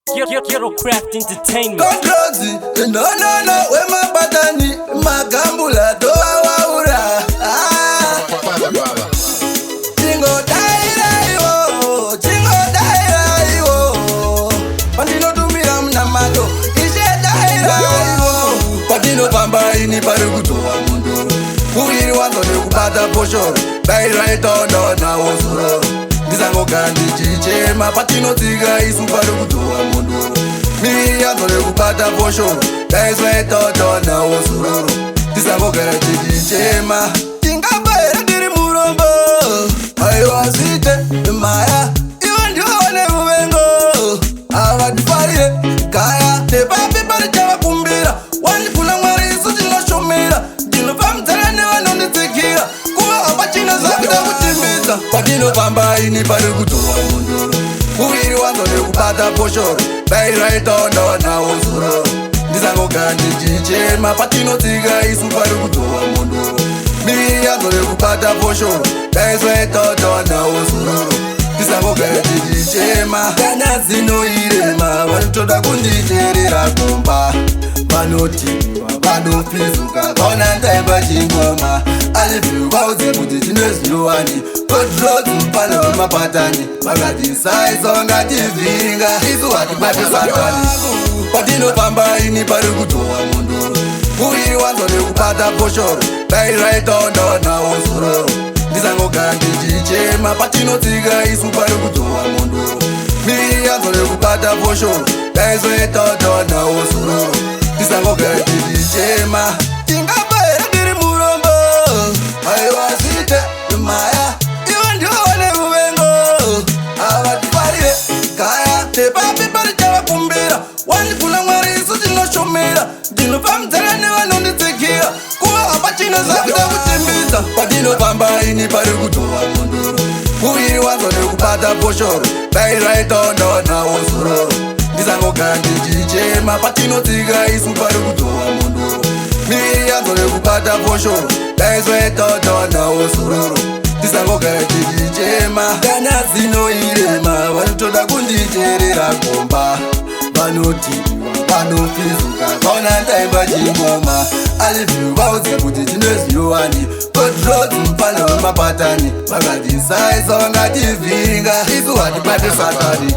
Ghetto Craft Entertainment. Controzi, no, wema batani, magambula doa waura. Chingo daira iwo. Pandino tumira mnamato, ishe daira iwo. Pandino pamba ini pari kutoa mundo. Kuhiri wanzo ni kupata poshoro, daira itondo na osuro. Ndizango kandi chichema, patino tiga isu pari kutoa mundo. Miri yanzole kupata poshoro, daizwa itondo na osuro. Ndizango kandi chichema, tingamba ere diri murombo. Aiwa site, maya, iwa ndiwane uvengo. Awa difarire, kaya, tepapi pari chawa kumbira. Wani kuna mwari isu jino shumira. Jino famtarane wanonitikira. Kuwa abachina zakida kutimbiza. Patino pamba ini pari kutoa mundo. Kuhiri wanzo ni kupata poshoro, daira itondo na osuro. Ndizango kandi chichema, patino tiga isu pari kutoa mundo. Miri yanzo ni kupata poshoro, daizwa itondo na osuro. Ndizango kandi chichema, kana zino irema, wanotoda kundicherera kumba. Vanoti, vanofizuka, kona ntaimba chingoma. Alifiu vauzi kuti chinezviwani. Kodrozi mpana wemapatani. Makati saizo ngativhiringa, isu hatibate satani. Patino pamba ini pari kutoa mundo. Kuhiri wanzo nekupata poshoro, daira itondo na osuro. Ndizango kandi chichema, patino tiga isu pari kutoa mundo. Miri yanzo nekupata poshoro, daizwa itondo na osuro. Ndizango kandi chichema, tingamba ere diri murombo. Aiwa site, maya, iwa ndiwane uvengo. Awa tifarire, kaya, tepapi pari chawa kumbira. Wani kuna mwari isu jino shumira. Jino famtarane wanonitikira. Kuwa abachina zakida kutimbiza. Patino pamba ini pari kutoa mundo. Kuhiri wanzo ni kupata poshoro, daira itondo na osuro. Ndizango kandi chichema, patino tiga isu pari kutoa mundo. Miri yanzo ni kupata poshoro, daizwa itondo na osuro. Ndizango kandi chichema, kana zino irema, wanotoda kundicherera kumba. Vanoti, vanofizuka, kona ntaimba chingoma. Alifiu vauzi kuti chinezviwani. Kodrozi mpana wemapatani. Makati saizo ngativhiringa, isu hatibate satani.